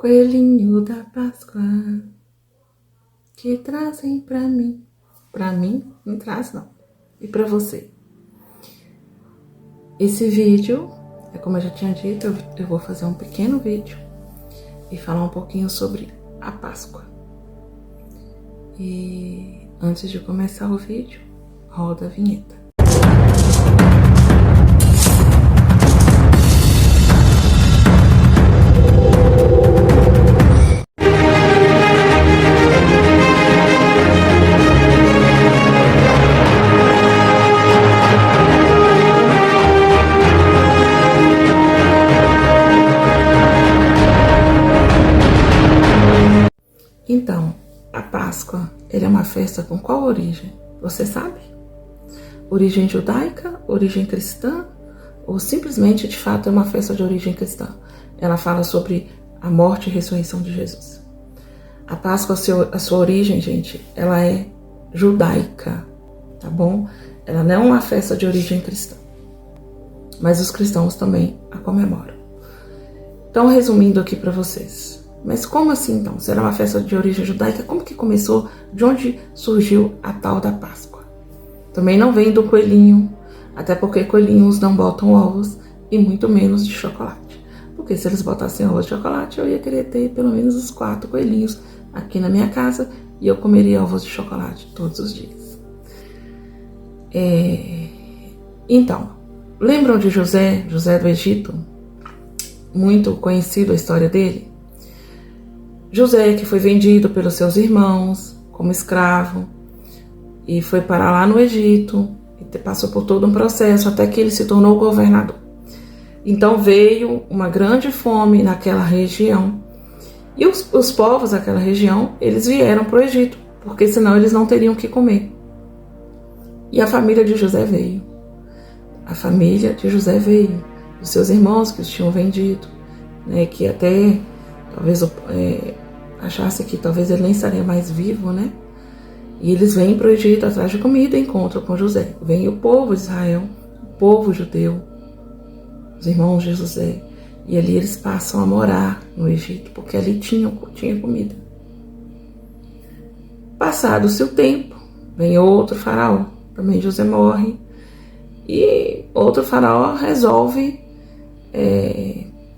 Coelhinho da Páscoa, que trazem pra mim. Pra mim, não traz não. E pra você. Esse vídeo, como eu já tinha dito, eu vou fazer um pequeno vídeo e falar um pouquinho sobre a Páscoa. E antes de começar o vídeo, roda a vinheta. Então, a Páscoa, é uma festa com qual origem? Você sabe? Origem judaica, origem cristã, ou simplesmente, de fato, é uma festa de origem cristã? Ela fala sobre a morte e ressurreição de Jesus. A Páscoa, a sua origem, gente, ela é judaica, tá bom? Ela não é uma festa de origem cristã, mas os cristãos também a comemoram. Então, resumindo aqui para vocês. Mas como assim, então? Se era uma festa de origem judaica, como que começou? De onde surgiu a tal da Páscoa? Também não vem do coelhinho, até porque coelhinhos não botam ovos e muito menos de chocolate. Porque se eles botassem ovos de chocolate, eu ia querer ter pelo menos os 4 coelhinhos aqui na minha casa e eu comeria ovos de chocolate todos os dias. Então, lembram de José do Egito? Muito conhecido a história dele? José, que foi vendido pelos seus irmãos como escravo e foi parar lá no Egito e passou por todo um processo até que ele se tornou governador. Então veio uma grande fome naquela região e os povos daquela região, eles vieram para o Egito, porque senão eles não teriam o que comer. E a família de José veio. A família de José veio, os seus irmãos que os tinham vendido, né, que até talvez achasse que talvez ele nem estaria mais vivo, né? E eles vêm para o Egito atrás de comida e encontram com José. Vem o povo de Israel, o povo judeu, os irmãos de José. E ali eles passam a morar no Egito, porque ali tinha comida. Passado o seu tempo, vem outro faraó. Também José morre. E outro faraó resolve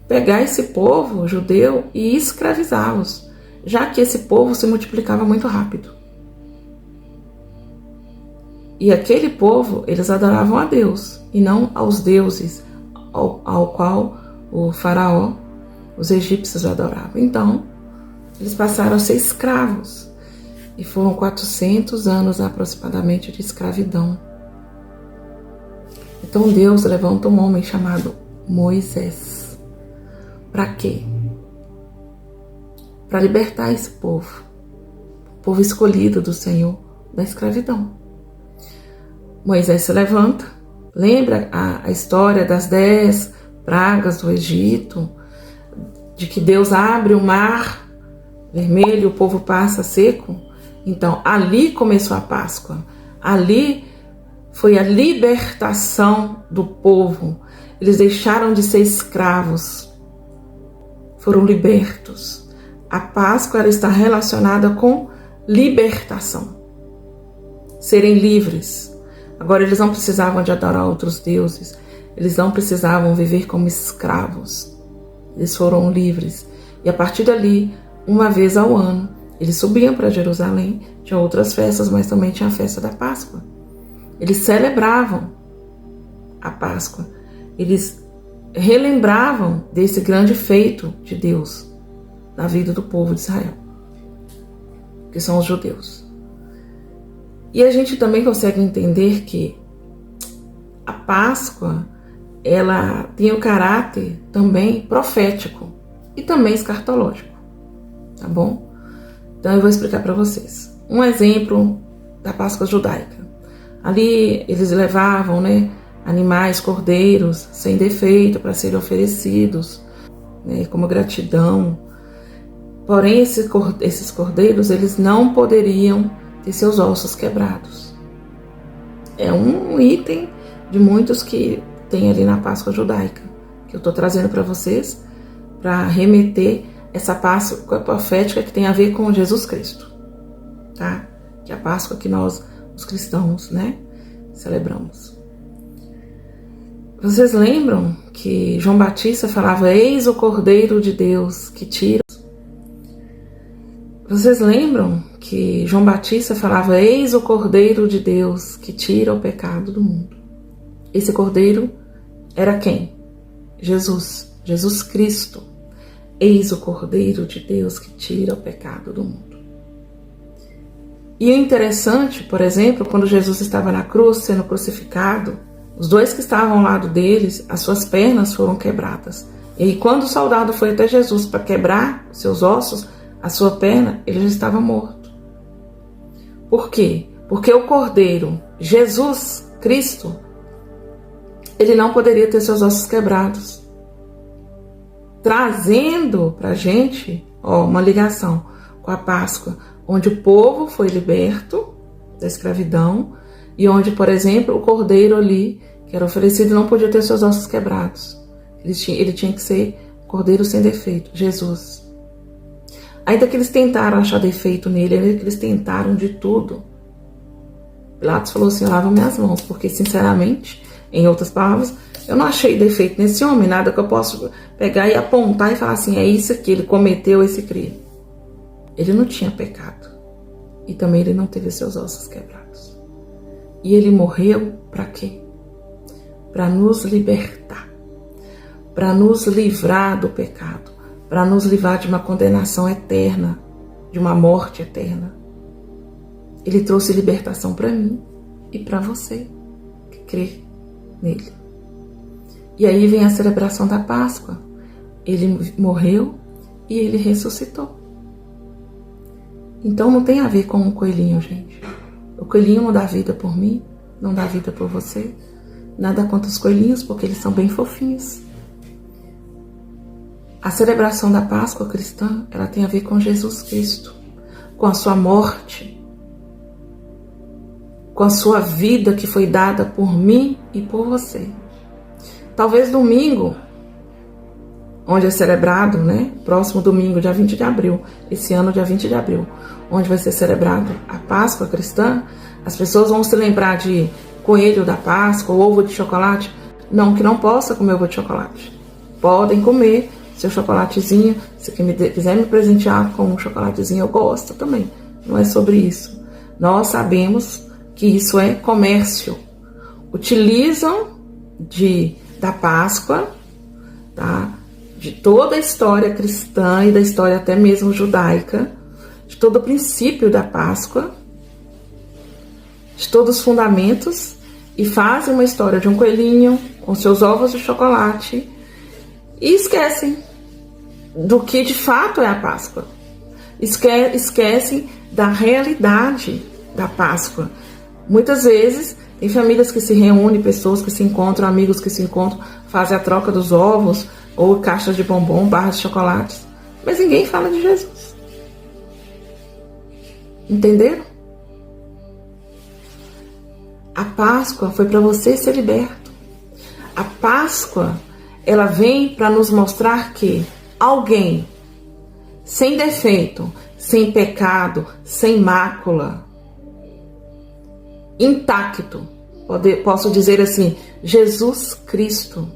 pegar esse povo judeu e escravizá-los, já que esse povo se multiplicava muito rápido. E aquele povo, eles adoravam a Deus, e não aos deuses ao qual o faraó, os egípcios adoravam. Então, eles passaram a ser escravos, e foram 400 anos aproximadamente de escravidão. Então Deus levanta um homem chamado Moisés. Para quê? Para libertar esse povo, o povo escolhido do Senhor, da escravidão. Moisés se levanta, lembra a história das 10 pragas do Egito, de que Deus abre o mar vermelho e o povo passa seco? Então, ali começou a Páscoa, ali foi a libertação do povo, eles deixaram de ser escravos, foram libertos. A Páscoa ela está relacionada com libertação, serem livres. Agora eles não precisavam de adorar outros deuses, eles não precisavam viver como escravos, eles foram livres. E a partir dali, uma vez ao ano, eles subiam para Jerusalém, tinha outras festas, mas também tinha a festa da Páscoa. Eles celebravam a Páscoa, eles relembravam desse grande feito de Deus na vida do povo de Israel, que são os judeus. E a gente também consegue entender que a Páscoa, ela tem o caráter também profético e também escatológico, tá bom? Então eu vou explicar para vocês. Um exemplo da Páscoa judaica. Ali eles levavam, animais, cordeiros, sem defeito, para serem oferecidos, como gratidão. Porém, esses cordeiros, eles não poderiam ter seus ossos quebrados. É um item de muitos que tem ali na Páscoa judaica, que eu estou trazendo para vocês, para remeter essa Páscoa profética que tem a ver com Jesus Cristo, tá? Que é a Páscoa que nós, os cristãos, né, celebramos. Vocês lembram que João Batista falava: eis o Cordeiro de Deus que tira. Vocês lembram que João Batista falava: eis o Cordeiro de Deus que tira o pecado do mundo. Esse Cordeiro era quem? Jesus, Jesus Cristo. Eis o Cordeiro de Deus que tira o pecado do mundo. E o interessante, por exemplo, quando Jesus estava na cruz, sendo crucificado, os dois que estavam ao lado deles, as suas pernas foram quebradas. E aí, quando o soldado foi até Jesus para quebrar seus ossos, a sua perna, ele já estava morto. Por quê? Porque o Cordeiro, Jesus Cristo, ele não poderia ter seus ossos quebrados. Trazendo para a gente uma ligação com a Páscoa, onde o povo foi liberto da escravidão e onde, por exemplo, o cordeiro ali, que era oferecido, não podia ter seus ossos quebrados. Ele tinha que ser cordeiro sem defeito, Jesus. Ainda que eles tentaram achar defeito nele, ainda que eles tentaram de tudo, Pilatos falou assim: lava minhas mãos, porque sinceramente, em outras palavras, eu não achei defeito nesse homem, nada que eu possa pegar e apontar e falar assim: é isso aqui, ele cometeu esse crime. Ele não tinha pecado. E também ele não teve seus ossos quebrados. E ele morreu para quê? Para nos libertar. Para nos livrar do pecado. Para nos livrar de uma condenação eterna. De uma morte eterna. Ele trouxe libertação para mim e para você que crê nele. E aí vem a celebração da Páscoa. Ele morreu e ele ressuscitou. Então não tem a ver com um coelhinho, gente. O coelhinho não dá vida por mim, não dá vida por você. Nada contra os coelhinhos, porque eles são bem fofinhos. A celebração da Páscoa cristã, ela tem a ver com Jesus Cristo, com a sua morte, com a sua vida que foi dada por mim e por você. Talvez domingo, onde é celebrado, né? Próximo domingo, dia 20 de abril, esse ano, dia 20 de abril, onde vai ser celebrado a Páscoa cristã, as pessoas vão se lembrar de coelho da Páscoa, ovo de chocolate. Não que não possa comer ovo de chocolate. Podem comer seu chocolatezinho. Se quiser me presentear com um chocolatezinho, eu gosto também. Não é sobre isso. Nós sabemos que isso é comércio. Utilizam da Páscoa, tá? De toda a história cristã e da história até mesmo judaica, de todo o princípio da Páscoa, de todos os fundamentos, e fazem uma história de um coelhinho com seus ovos de chocolate e esquecem do que de fato é a Páscoa. Esquecem da realidade da Páscoa. Muitas vezes tem famílias que se reúnem, pessoas que se encontram, amigos que se encontram, fazem a troca dos ovos, ou caixas de bombom, barras de chocolates, mas ninguém fala de Jesus. Entenderam? A Páscoa foi para você ser liberto. A Páscoa, ela vem para nos mostrar que alguém sem defeito, sem pecado, sem mácula, intacto, posso dizer assim, Jesus Cristo,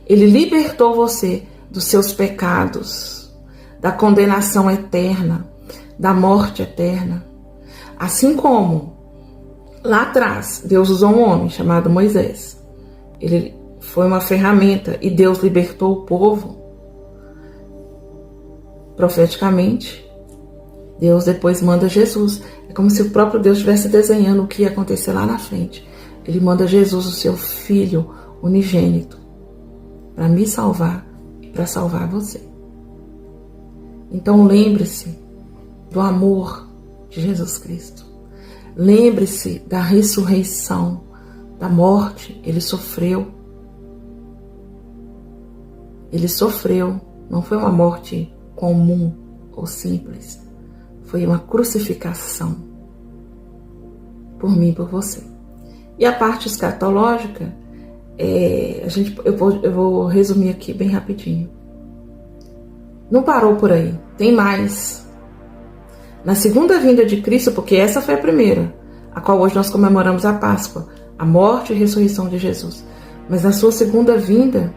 ele libertou você dos seus pecados, da condenação eterna, da morte eterna. Assim como lá atrás Deus usou um homem chamado Moisés. Ele foi uma ferramenta e Deus libertou o povo. Profeticamente, Deus depois manda Jesus. É como se o próprio Deus estivesse desenhando o que ia acontecer lá na frente. Ele manda Jesus, o seu Filho unigênito, para me salvar e para salvar você. Então lembre-se do amor de Jesus Cristo. Lembre-se da ressurreição, da morte. Ele sofreu. Ele sofreu. Não foi uma morte comum ou simples. Foi uma crucificação por mim e por você. E a parte escatológica, eu vou resumir aqui bem rapidinho. não parou por aí, tem mais. Na segunda vinda de Cristo, porque essa foi a primeira, a qual hoje nós comemoramos a Páscoa, a morte e ressurreição de Jesus. Mas na sua segunda vinda,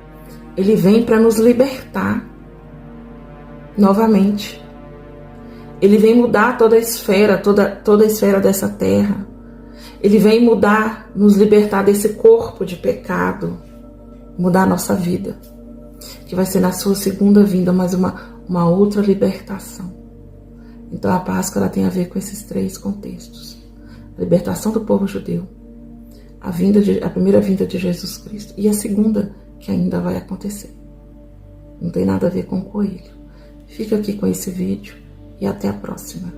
ele vem para nos libertar novamente. Ele vem mudar toda a esfera, toda a esfera dessa terra. Ele vem mudar, nos libertar desse corpo de pecado, mudar a nossa vida, que vai ser na sua segunda vinda, mas uma outra libertação. Então a Páscoa ela tem a ver com esses três contextos: a libertação do povo judeu, a primeira vinda de Jesus Cristo e a segunda que ainda vai acontecer. Não tem nada a ver com o coelho. Fica aqui com esse vídeo e até a próxima.